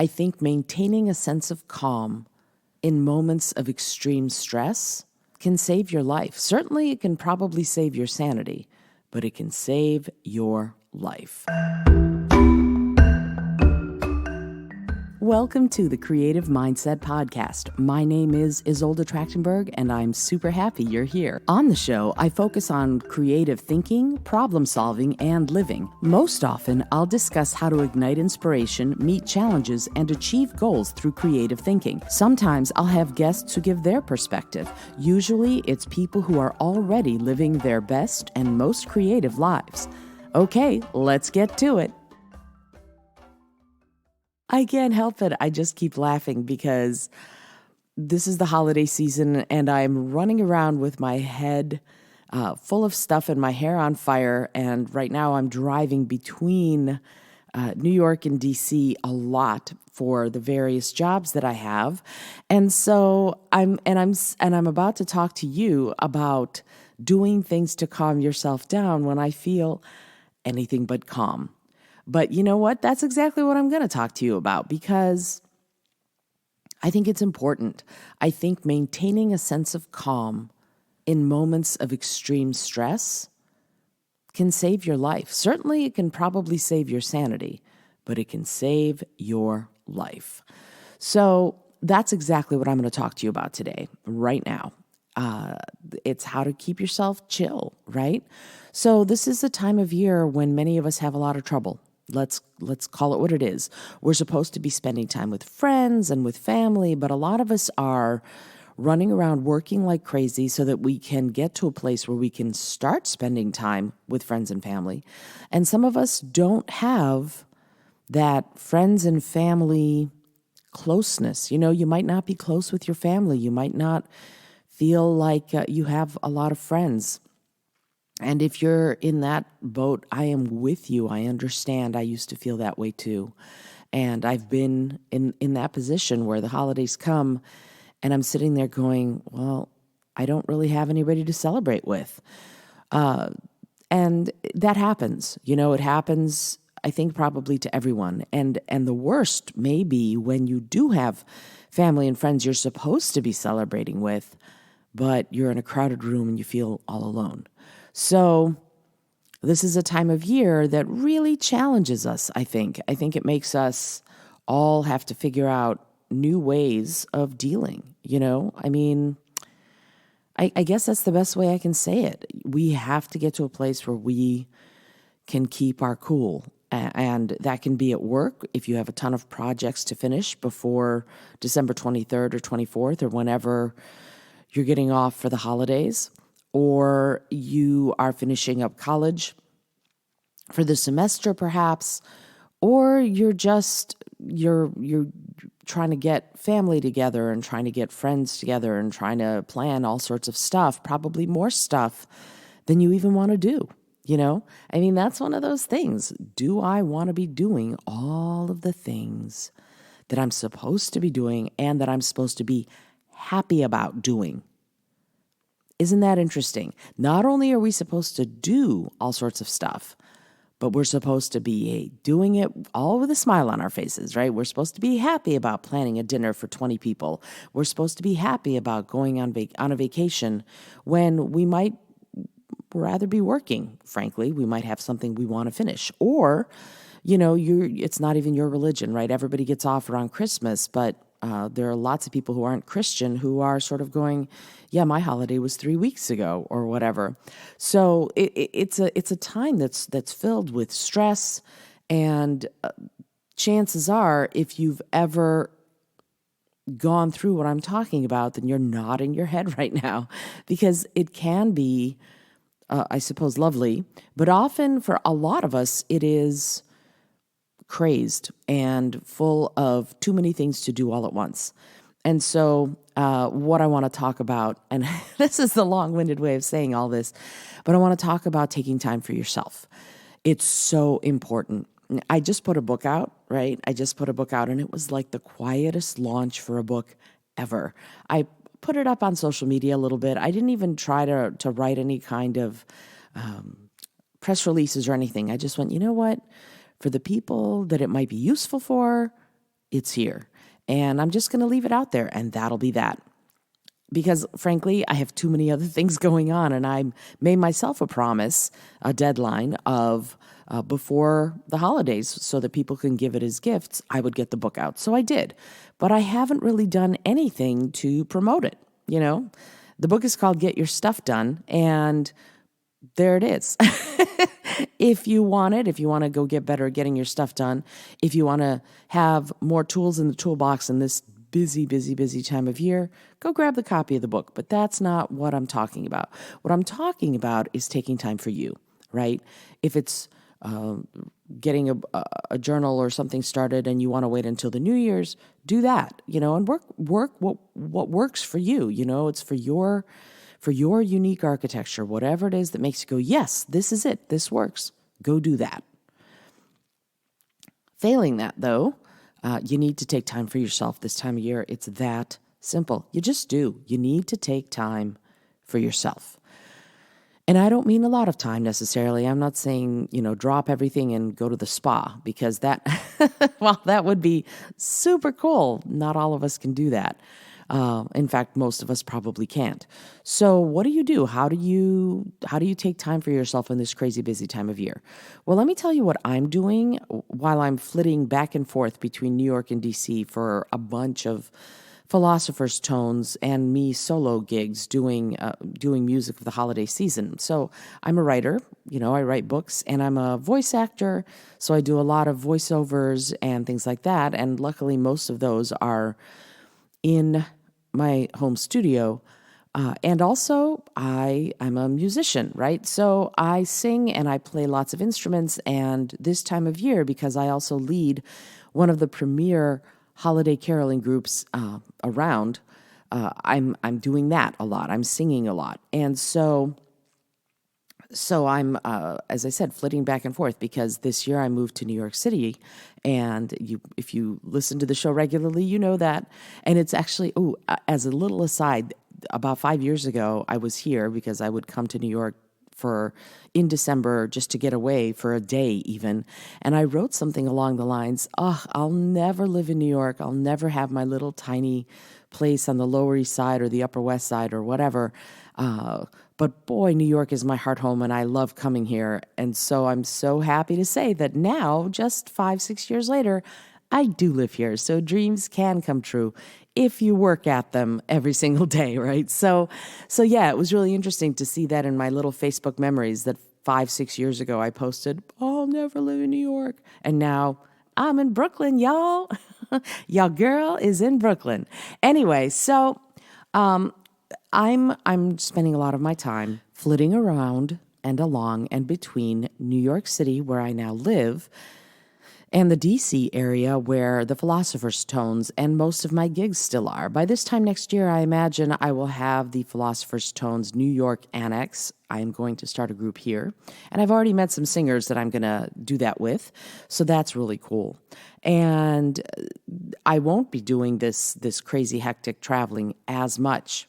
I think maintaining a sense of calm in moments of extreme stress can save your life. Certainly, it can probably save your sanity, but it can save your life. Welcome to the Creative Mindset Podcast. My name is Isolde Trachtenberg, and I'm super happy you're here. On the show, I focus on creative thinking, problem solving, and living. Most often, I'll discuss how to ignite inspiration, meet challenges, and achieve goals through creative thinking. Sometimes I'll have guests who give their perspective. Usually, it's people who are already living their best and most creative lives. Okay, let's get to it. I can't help it. I just keep laughing because this is the holiday season and I'm running around with my head full of stuff and my hair on fire. And right now I'm driving between New York and DC a lot for the various jobs that I have. And so I'm about to talk to you about doing things to calm yourself down when I feel anything but calm. But you know what? That's exactly what I'm going to talk to you about because I think it's important. I think maintaining a sense of calm in moments of extreme stress can save your life. Certainly, it can probably save your sanity, but it can save your life. So that's exactly what I'm going to talk to you about today, right now. It's how to keep yourself chill, right? So this is a time of year when many of us have a lot of trouble. Let's call it what it is. We're supposed to be spending time with friends and with family, but a lot of us are running around working like crazy so that we can get to a place where we can start spending time with friends and family. And some of us don't have that friends and family closeness. You know, you might not be close with your family. You might not feel like you have a lot of friends. And if you're in that boat, I am with you. I understand. I used to feel that way too. And I've been in that position where the holidays come and I'm sitting there going, well, I don't really have anybody to celebrate with. And that happens. You know, it happens, I think, probably to everyone. And the worst may be when you do have family and friends you're supposed to be celebrating with, but you're in a crowded room and you feel all alone. So this is a time of year that really challenges us, I think. I think it makes us all have to figure out new ways of dealing, you know? I mean, I guess that's the best way I can say it. We have to get to a place where we can keep our cool. And that can be at work if you have a ton of projects to finish before December 23rd or 24th or whenever you're getting off for the holidays. Or you are finishing up college for the semester, perhaps, or you're trying to get family together and trying to get friends together and trying to plan all sorts of stuff, probably more stuff than you even want to do. You know, I mean, that's one of those things. Do I want to be doing all of the things that I'm supposed to be doing and that I'm supposed to be happy about doing? Isn't that interesting? Not only are we supposed to do all sorts of stuff, but we're supposed to be doing it all with a smile on our faces, right? We're supposed to be happy about planning a dinner for 20 people. We're supposed to be happy about going on a vacation when we might rather be working, frankly. We might have something we want to finish. Or, you know, it's not even your religion, right? Everybody gets off around Christmas, but there are lots of people who aren't Christian who are sort of going, yeah, my holiday was 3 weeks ago or whatever. So it's a time that's filled with stress, and chances are, if you've ever gone through what I'm talking about, then you're nodding your head right now, because it can be, I suppose, lovely, but often for a lot of us, it is crazed and full of too many things to do all at once. And so what I want to talk about, and this is the long-winded way of saying all this, but I want to talk about taking time for yourself. It's so important. I just put a book out, right? I just put a book out, and it was like the quietest launch for a book ever. I put it up on social media a little bit. I didn't even try to write any kind of press releases or anything. I just went, you know what? For the people that it might be useful for, It's here. And I'm just going to leave it out there, and that'll be that. Because frankly, I have too many other things going on, and I made myself a promise, a deadline of before the holidays so that people can give it as gifts, I would get the book out. So I did. But I haven't really done anything to promote it, you know? The book is called Get Your Stuff Done, and there it is. If you want it, if you want to go get better at getting your stuff done, if you want to have more tools in the toolbox in this busy time of year, go grab the copy of the book. But that's not what I'm talking about. What I'm talking about is taking time for you, right? If it's getting a journal or something started and you want to wait until the New Year's, do that, and work what works for you. It's for your unique architecture, whatever it is that makes you go, yes, this is it, this works. Go do that. Failing that, though, you need to take time for yourself this time of year. It's that simple. You just do. You need to take time for yourself. And I don't mean a lot of time necessarily. I'm not saying, drop everything and go to the spa, because that, well, that would be super cool. Not all of us can do that. In fact, most of us probably can't. So what do you do? How do you take time for yourself in this crazy busy time of year? Well, let me tell you what I'm doing while I'm flitting back and forth between New York and DC for a bunch of Philosopher's Tones and me solo gigs doing music of the holiday season. So I'm a writer, I write books, and I'm a voice actor. So I do a lot of voiceovers and things like that. And luckily, most of those are in my home studio. And also, I'm a musician, right? So I sing and I play lots of instruments. And this time of year, because I also lead one of the premier holiday caroling groups around, I'm doing that a lot. I'm singing a lot. And so I'm, as I said, flitting back and forth, because this year I moved to New York City, and if you listen to the show regularly, you know that. And it's actually, as a little aside, about 5 years ago, I was here because I would come to New York in December just to get away for a day even. And I wrote something along the lines, I'll never live in New York. I'll never have my little tiny place on the Lower East Side or the Upper West Side or whatever. But boy, New York is my heart home, and I love coming here. And so I'm so happy to say that now, just 5-6 years later, I do live here. So dreams can come true if you work at them every single day, right? So yeah, it was really interesting to see that in my little Facebook memories that 5-6 years ago I posted, I'll never live in New York. And now I'm in Brooklyn, y'all. Y'all girl is in Brooklyn. Anyway, so I'm spending a lot of my time flitting around and along and between New York City, where I now live, and the DC area where the Philosopher's Tones and most of my gigs still are. By this time next year, I imagine I will have the Philosopher's Tones New York Annex. I am going to start a group here. And I've already met some singers that I'm going to do that with. So that's really cool. And I won't be doing this crazy hectic traveling as much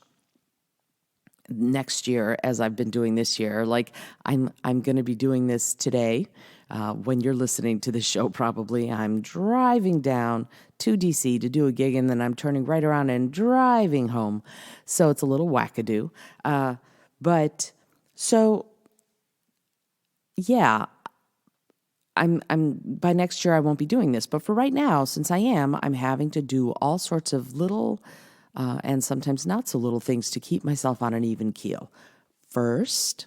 next year as I've been doing this year. Like I'm going to be doing this today. When you're listening to the show, probably I'm driving down to DC to do a gig, and then I'm turning right around and driving home. So it's a little wackadoo. But so yeah, I'm by next year I won't be doing this. But for right now, since I'm having to do all sorts of little and sometimes not so little things to keep myself on an even keel. First,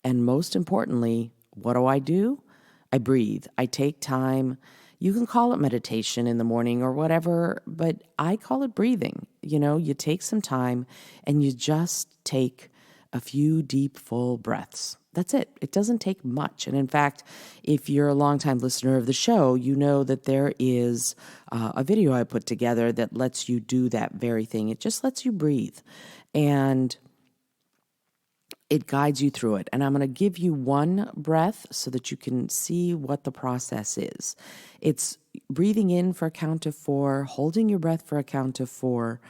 and most importantly, what do? I breathe. I take time. You can call it meditation in the morning or whatever, but I call it breathing. You take some time and you just take a few deep, full breaths. That's it. It doesn't take much. And in fact, if you're a longtime listener of the show, you know that there is a video I put together that lets you do that very thing. It just lets you breathe. And it guides you through it. And I'm going to give you one breath so that you can see what the process is. It's breathing in for a count of 4, holding your breath for a count of 4,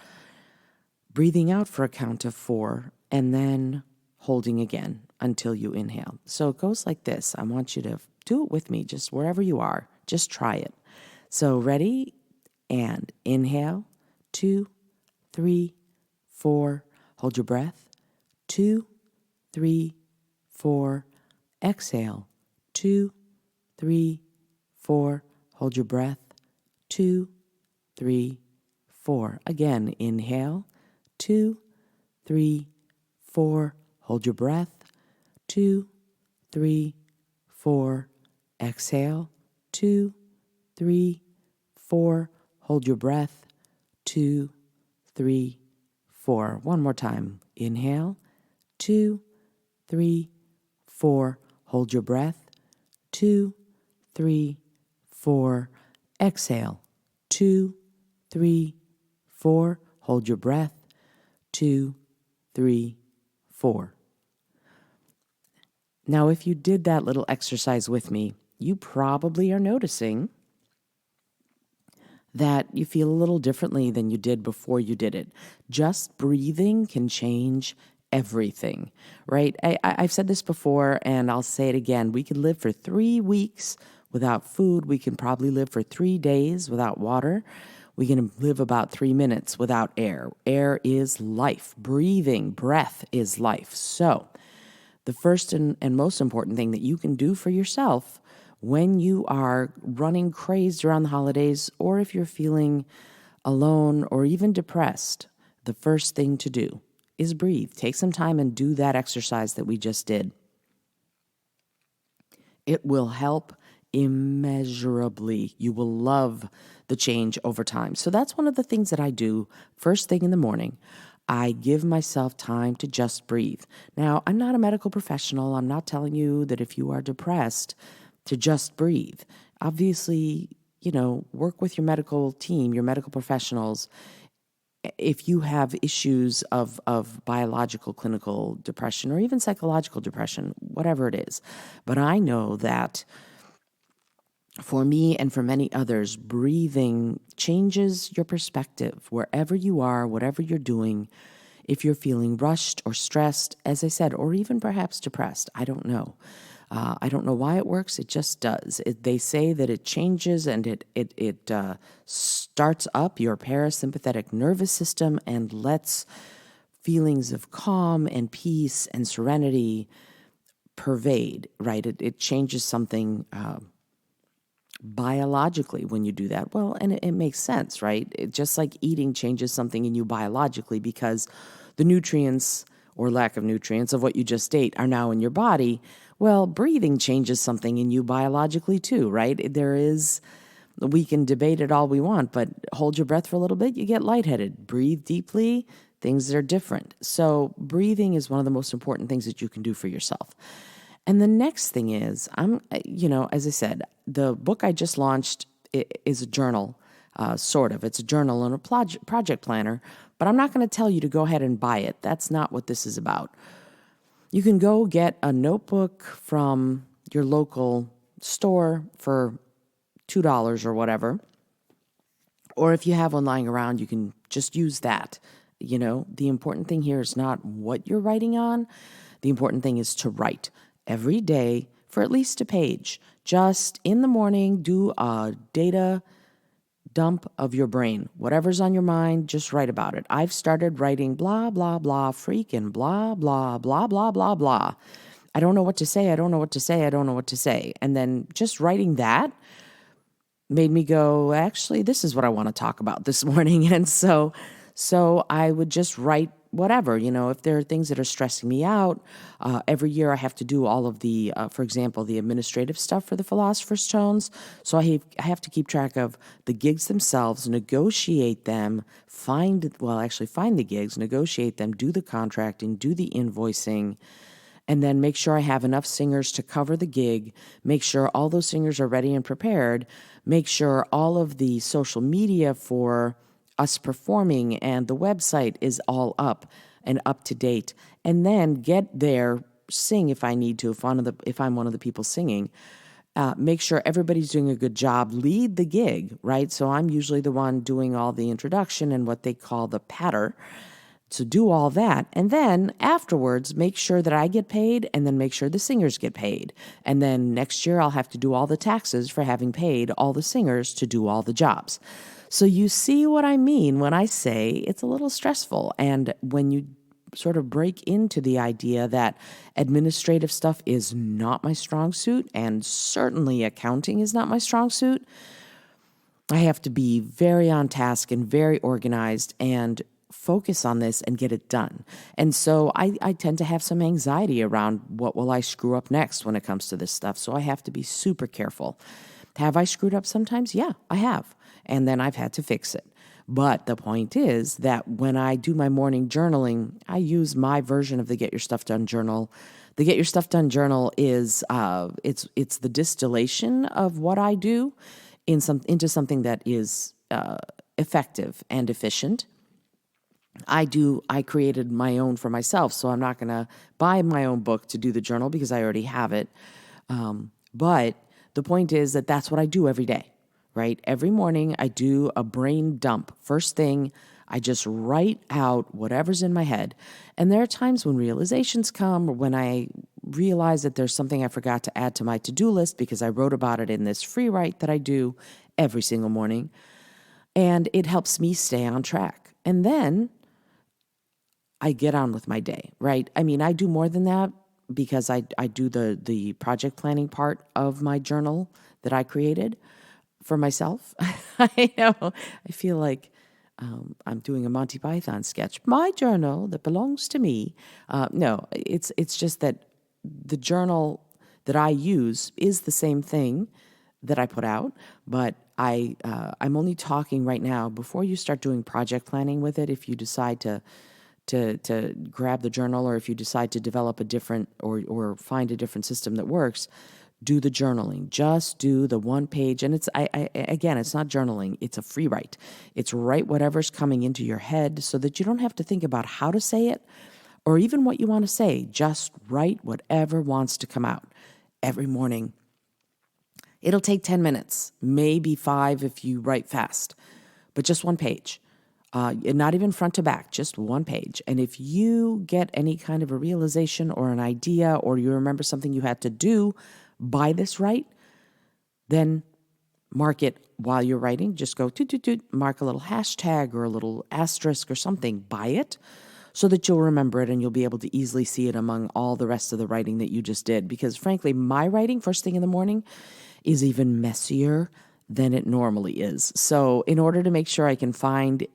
breathing out for a count of 4, and then holding again until you inhale. So it goes like this. I want you to do it with me, just wherever you are. Just try it. So ready? and inhale, 2, 3, 4, hold your breath, 2, 3, 4, exhale, 2, 3, 4, hold your breath, 2, 3, 4. Again, inhale, 2, 3, 4, hold your breath, 2, 3, 4, exhale, 2, 3, 4, hold your breath, 2, 3, 4. One more time. Inhale, 2, 3, 4, hold your breath, 2, 3, 4, exhale, 2, 3, 4, hold your breath, 2, 3, 4. Now, if you did that little exercise with me, you probably are noticing that you feel a little differently than you did before you did it. Just breathing can change everything, right? I've said this before, and I'll say it again. We could live for 3 weeks without food. We can probably live for 3 days without water. We can live about 3 minutes without air. Air is life. Breathing, breath is life. So the first and most important thing that you can do for yourself when you are running crazed around the holidays, or if you're feeling alone or even depressed, the first thing to do is breathe. Take some time and do that exercise that we just did. It will help immeasurably. You will love the change over time. So that's one of the things that I do first thing in the morning. I give myself time to just breathe. Now, I'm not a medical professional. I'm not telling you that if you are depressed, to just breathe. Obviously, work with your medical team, your medical professionals. If you have issues of biological clinical depression or even psychological depression, whatever it is. But I know that for me and for many others, breathing changes your perspective wherever you are, whatever you're doing. If you're feeling rushed or stressed, as I said, or even perhaps depressed, I don't know. I don't know why it works. It just does. They say that it changes and it starts up your parasympathetic nervous system and lets feelings of calm and peace and serenity pervade, right? It changes something biologically when you do that. Well, and it makes sense, right? Just like eating changes something in you biologically because the nutrients or lack of nutrients of what you just ate are now in your body. Well, breathing changes something in you biologically too, right? We can debate it all we want, but hold your breath for a little bit, you get lightheaded. Breathe deeply, things are different. So breathing is one of the most important things that you can do for yourself. And the next thing is, as I said, the book I just launched is a journal, sort of. It's a journal and a project planner, but I'm not going to tell you to go ahead and buy it. That's not what this is about. You can go get a notebook from your local store for $2 or whatever. Or if you have one lying around, you can just use that. The important thing here is not what you're writing on. The important thing is to write every day for at least a page. Just in the morning, do a data dump of your brain. Whatever's on your mind, just write about it. I've started writing blah, blah, blah, freaking blah, blah, blah, blah, blah, blah. I don't know what to say. I don't know what to say. I don't know what to say. And then just writing that made me go, actually, this is what I want to talk about this morning. And so I would just write whatever, if there are things that are stressing me out. Every year I have to do all of the, for example, the administrative stuff for the Philosopher's Stones. So I have to keep track of the gigs themselves, negotiate them, find the gigs, negotiate them, do the contracting, do the invoicing, and then make sure I have enough singers to cover the gig, make sure all those singers are ready and prepared, make sure all of the social media for us performing and the website is all up and up to date, and then get there, sing if I need to, if I'm one of the people singing, make sure everybody's doing a good job, lead the gig, right? So I'm usually the one doing all the introduction and what they call the patter. So do all that. And then afterwards, make sure that I get paid and then make sure the singers get paid. And then next year I'll have to do all the taxes for having paid all the singers to do all the jobs. So you see what I mean when I say it's a little stressful. And when you sort of break into the idea that administrative stuff is not my strong suit, and certainly accounting is not my strong suit, I have to be very on task and very organized and focus on this and get it done. And so I tend to have some anxiety around what will I screw up next when it comes to this stuff. So I have to be super careful. Have I screwed up sometimes? Yeah, I have. And then I've had to fix it. But the point is that when I do my morning journaling, I use my version of the Get Your Stuff Done journal. The Get Your Stuff Done journal is it's the distillation of what I do into something that is effective and efficient. I created my own for myself, so I'm not going to buy my own book to do the journal because I already have it. But the point is that that's what I do every day, right? Every morning I do a brain dump. First thing, I just write out whatever's in my head. And there are times when realizations come or when I realize that there's something I forgot to add to my to-do list because I wrote about it in this free write that I do every single morning. And it helps me stay on track. And then I get on with my day, right? I mean, I do more than that because I do the project planning part of my journal that I created for myself. I know. I feel like I'm doing a Monty Python sketch. My journal that belongs to me. No, it's just that the journal that I use is the same thing that I put out, but I'm only talking right now. Before you start doing project planning with it, if you decide to grab the journal, or if you decide to develop a different or find a different system that works, do the journaling. Just do the one page. And again, it's not journaling. It's a free write. It's write whatever's coming into your head so that you don't have to think about how to say it or even what you want to say. Just write whatever wants to come out every morning. It'll take 10 minutes, maybe 5 if you write fast, but just one page. Not even front to back, just one page. And if you get any kind of a realization or an idea, or you remember something you had to do by this write, then mark it while you're writing. Just go mark a little hashtag or a little asterisk or something by it so that you'll remember it and you'll be able to easily see it among all the rest of the writing that you just did. Because frankly, my writing first thing in the morning is even messier than it normally is. So in order to make sure I can find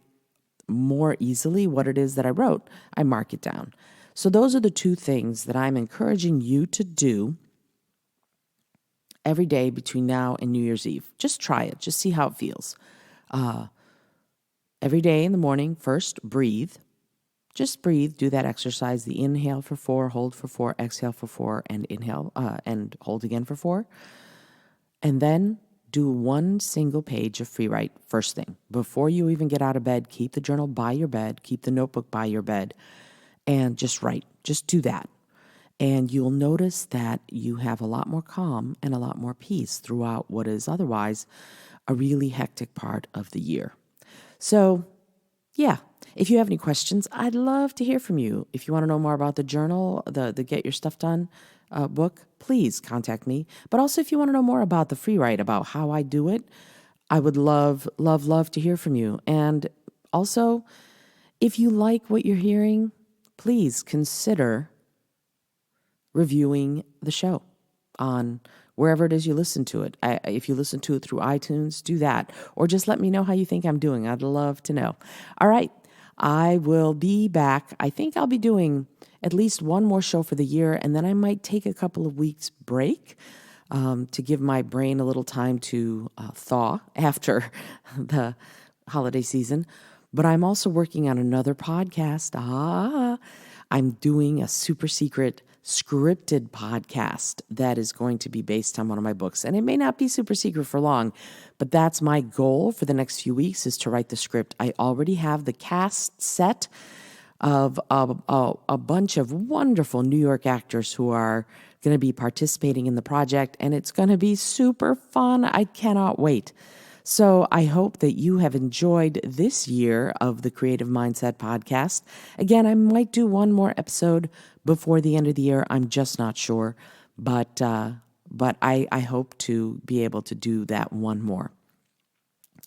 more easily what it is that I wrote, I mark it down. So those are the two things that I'm encouraging you to do every day between now and New Year's Eve. Just try it. Just see how it feels. Every day in the morning, first, breathe. Just breathe. Do that exercise. The inhale for 4, hold for 4, exhale for 4, and inhale and hold again for 4. And then do one single page of free write first thing. Before you even get out of bed, keep the journal by your bed, keep the notebook by your bed, and just write. Just do that. And you'll notice that you have a lot more calm and a lot more peace throughout what is otherwise a really hectic part of the year. So, yeah, if you have any questions, I'd love to hear from you. If you want to know more about the journal, the Get Your Stuff Done book, please contact me. But also, if you want to know more about the free write, about how I do it, I would love to hear from you. And also, if you like what you're hearing, please consider reviewing the show on wherever it is you listen to it. If you listen to it through iTunes, do that. Or just let me know how you think I'm doing. I'd love to know. All right. I will be back. I think I'll be doing at least one more show for the year, and then I might take a couple of weeks break to give my brain a little time to thaw after the holiday season. But I'm also working on another podcast. I'm doing a super secret scripted podcast that is going to be based on one of my books. And it may not be super secret for long, but that's my goal for the next few weeks, is to write the script. I already have the cast set of a bunch of wonderful New York actors who are going to be participating in the project, and it's going to be super fun. I cannot wait. So I hope that you have enjoyed this year of the Creative Mindset Podcast. Again, I might do one more episode before the end of the year. I'm just not sure, but I hope to be able to do that one more.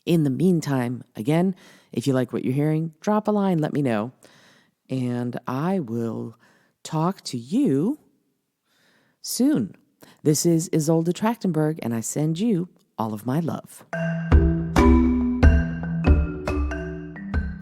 In the meantime, again, if you like what you're hearing, drop a line, let me know. And I will talk to you soon. This is Isolde Trachtenberg, and I send you all of my love.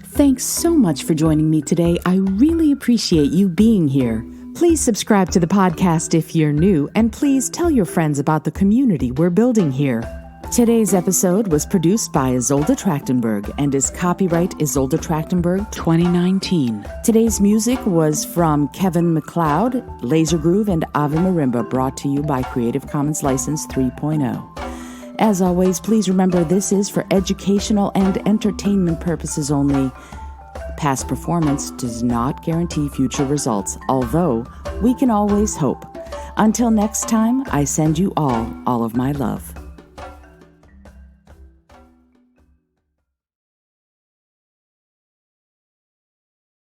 Thanks so much for joining me today. I really appreciate you being here. Please subscribe to the podcast if you're new, and please tell your friends about the community we're building here. Today's episode was produced by Isolde Trachtenberg and is copyright Isolde Trachtenberg 2019. Today's music was from Kevin MacLeod, Laser Groove, and Ave Marimba, brought to you by Creative Commons License 3.0. As always, please remember this is for educational and entertainment purposes only. Past performance does not guarantee future results, although we can always hope. Until next time, I send you all of my love.